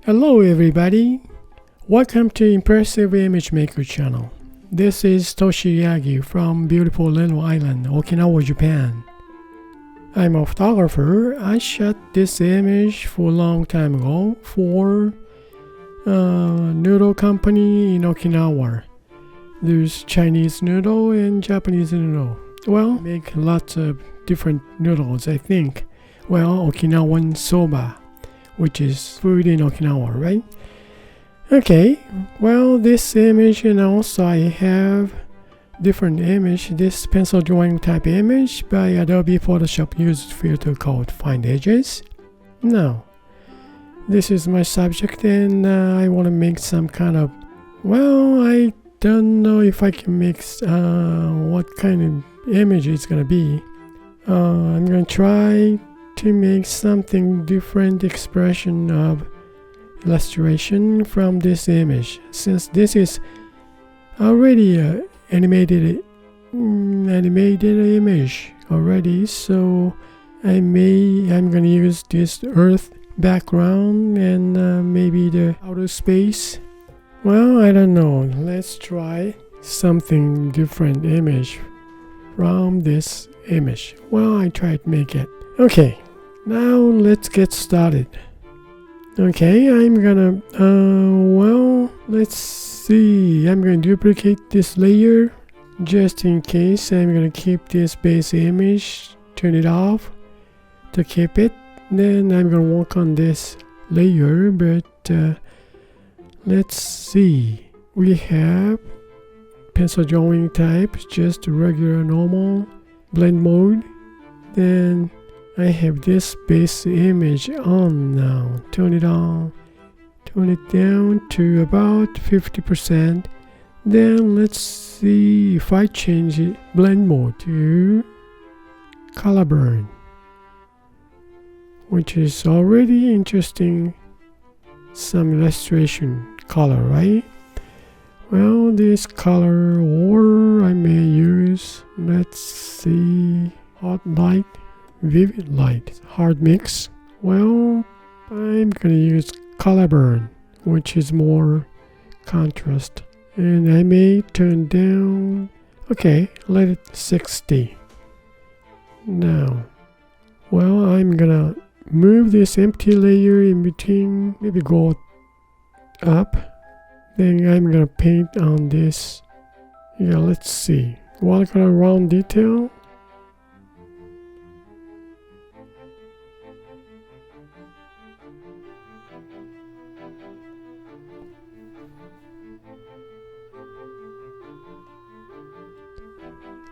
Hello everybody, welcome to Impressive Image Maker channel. This is Toshi Yagi from beautiful little island, Okinawa, Japan. I'm a photographer. I shot this image for a long time ago for a noodle company in Okinawa. There's Chinese noodle and Japanese noodle. Well, make lots of different noodles, I think. Well, Okinawan soba, which is food in Okinawa, right? Okay, well, this image, and also I have different image. This pencil drawing type image by Adobe Photoshop used filter called Find Edges. Now, this is my subject, and I want to make some kind of, well, I don't know if I can make what kind of image it's gonna be. I'm gonna try to make something different expression of illustration from this image, since this is already animated image already. So I'm gonna use this earth background and maybe the outer space. Well, I don't know, let's try something different image from this image. Well, I tried to make it. Okay, now let's get started. Okay, I'm gonna well, let's see, I'm gonna duplicate this layer just in case. I'm gonna keep this base image, turn it off to keep it. Then I'm gonna work on this layer, but let's see, we have pencil drawing type, just regular normal blend mode. Then I have this base image on now. Turn it on, turn it down to about 50%. Then let's see if I change it, blend mode to color burn, which is already interesting. Some illustration color, right? Well, this color, or I may use, let's see, hot light, vivid light, hard mix. Well, I'm gonna use color burn, which is more contrast, and I may turn down, okay, let it 60. Now, well, I'm gonna move this empty layer in between, maybe go up. Then I'm gonna paint on this. Yeah, let's see, watercolor round detail.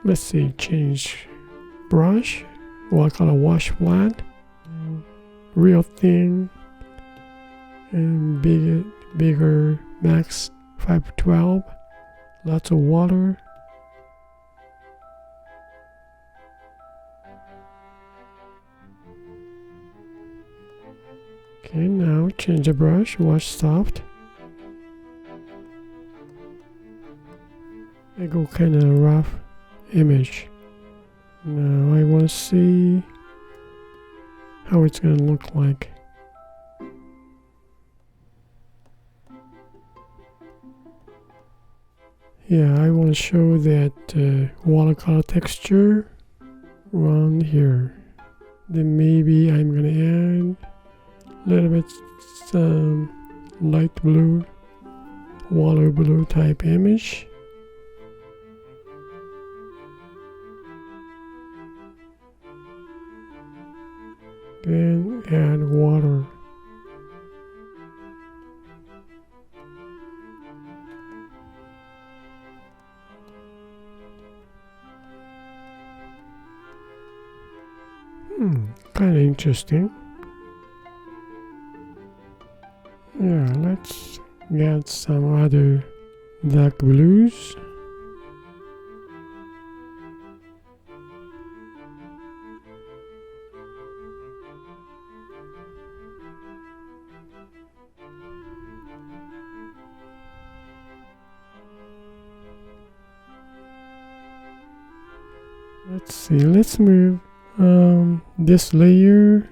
Let's see, change brush, watercolor wash flat, real thin, and bigger max 512, lots of water. Okay, now change the brush, wash soft. I go kind of rough image. Now I want to see how it's going to look like. Yeah, I want to show that watercolor texture around here. Then maybe I'm going to add a little bit some light blue, water blue type image. Then add water. Kind of interesting. Yeah, let's get some other dark blues. Let's see, let's move this layer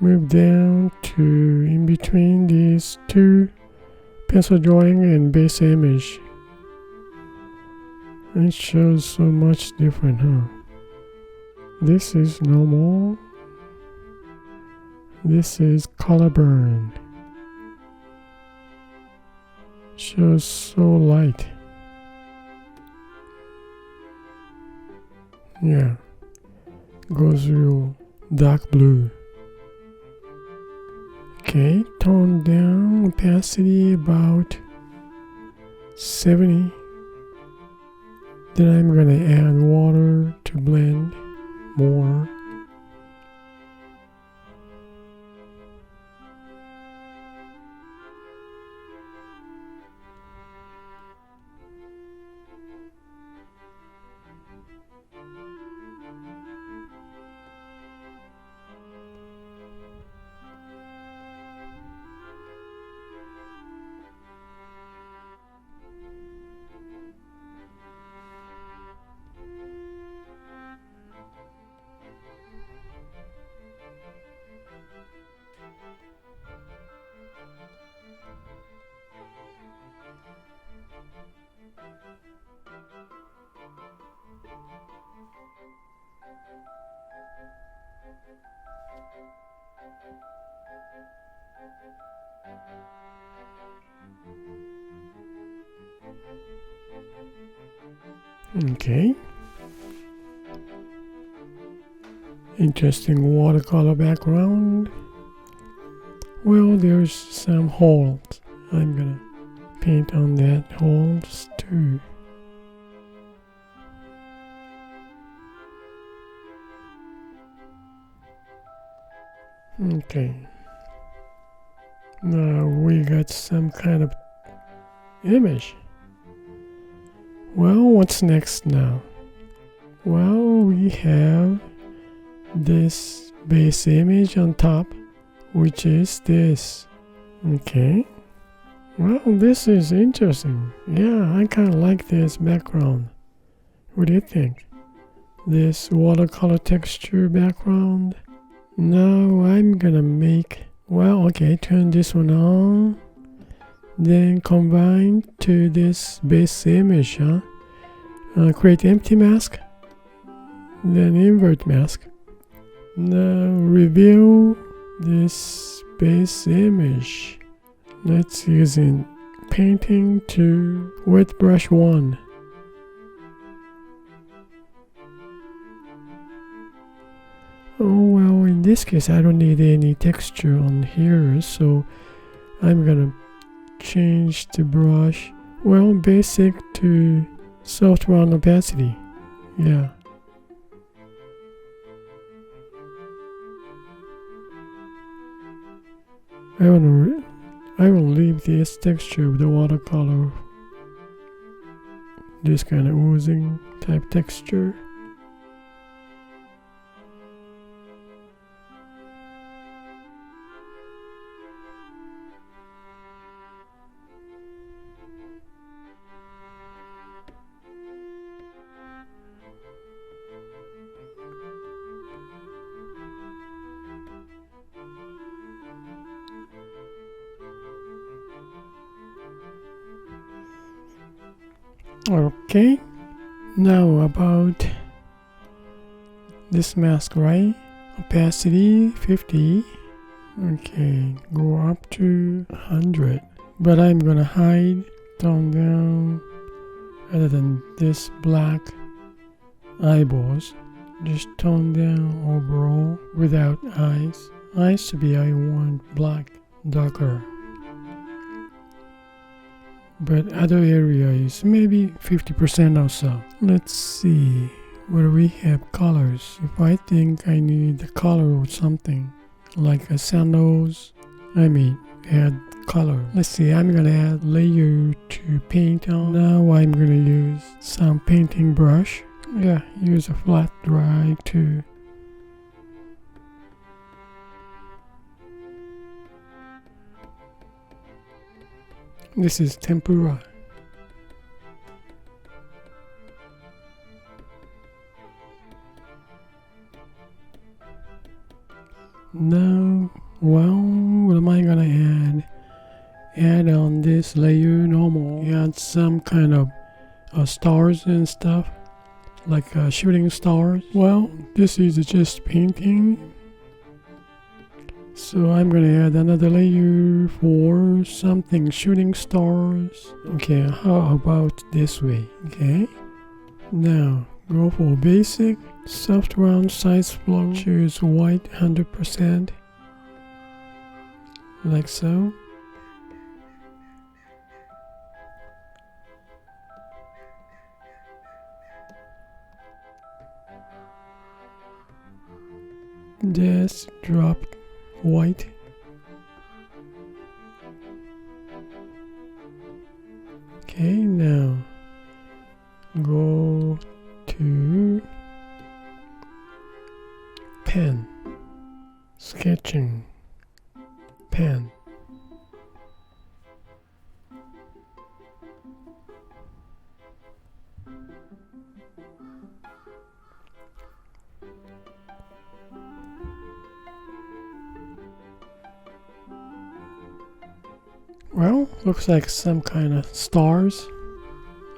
move down to in between these two pencil drawing and base image. It shows so much different, huh? This is normal. This is color burn. Shows so light. Yeah. Goes real dark blue. Okay, tone down opacity about 70. Then I'm gonna add water to blend more. Okay. Interesting watercolor background. Well, there's some holes. I'm gonna paint on that holes too. Okay. Now we got some kind of image. Well, what's next now? Well, we have this base image on top, which is this. Okay. Well, this is interesting. Yeah, I kind of like this background. What do you think? This watercolor texture background. Now I'm gonna make, well, okay, turn this one on. Then combine to this base image, huh? Create empty mask. Then invert mask. Now reveal this base image. Let's use in painting to wet brush 1. Oh well, in this case I don't need any texture on here, so I'm gonna change the brush, well, basic to soft round opacity. Yeah. I will leave this texture of the watercolor, this kind of oozing type texture. Okay, now about this mask, right? Opacity 50. Okay, go up to 100. But I'm gonna hide, tone down, other than this black eyeballs. Just tone down overall without eyes. Eyes to be, I want black, darker. But other areas maybe 50% or so. Let's see where we have colors. If I think I need a color or something like a sandals, add color. Let's see, I'm gonna add layer to paint on. Now I'm gonna use some painting brush. Yeah, use a flat dry too. This is tempura. Now add on this layer normal, add some kind of stars and stuff, like shooting stars. Well, this is just painting, so I'm gonna add another layer for something shooting stars. Okay, how about this way? Okay, now go for basic, soft round size flow, choose white 100%, like so. Just drop white. Okay, now go to pen, sketching, pen. Well, looks like some kind of stars.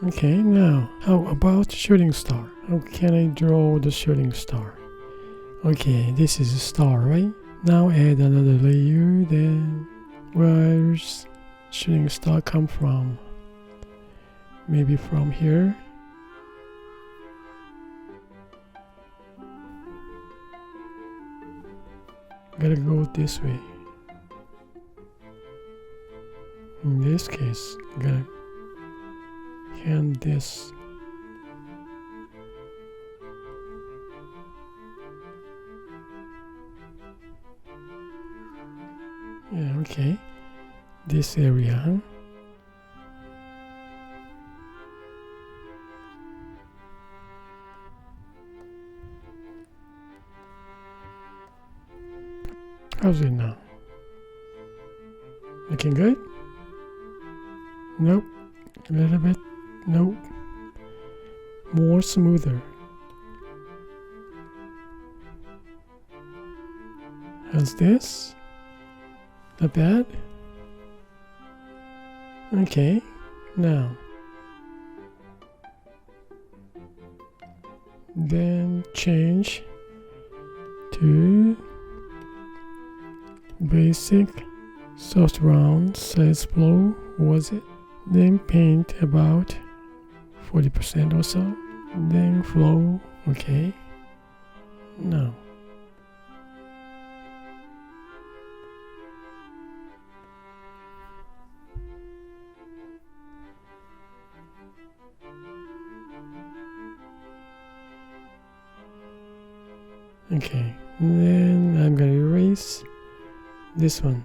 Okay, now, how about shooting star? How can I draw the shooting star? Okay, this is a star, right? Now add another layer, then where's shooting star come from? Maybe from here? Gotta go this way. In this case, gotta hand this. Yeah, okay. This area, huh? How's it now? Looking good? Nope. A little bit. Nope. More smoother. How's this? Not bad? Okay. Now. Then change to basic soft round size flow. Was it? Then paint about 40% or so. Then flow. Okay. Now. Okay. Then I'm gonna erase this one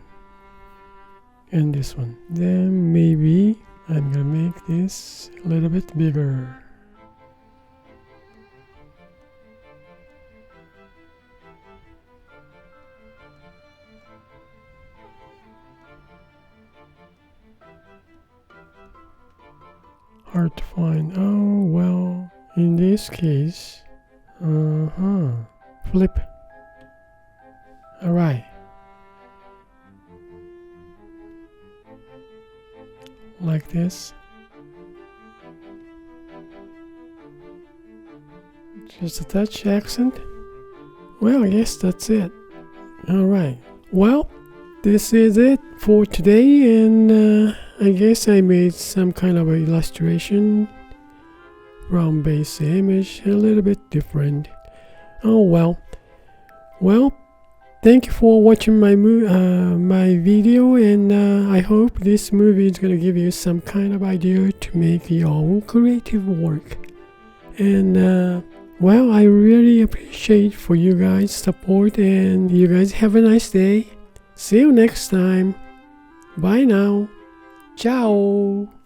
and this one. Then maybe I'm gonna make this a little bit bigger. Hard to find. Oh, well, in this case, flip. All right. Like this. Just a touch accent. Well, I guess that's it. Alright. Well, this is it for today, and I guess I made some kind of an illustration from base image, a little bit different. Oh well. Well, thank you for watching my my video, and I hope this movie is gonna give you some kind of idea to make your own creative work. And well, I really appreciate for you guys' support, and you guys have a nice day. See you next time. Bye now. Ciao.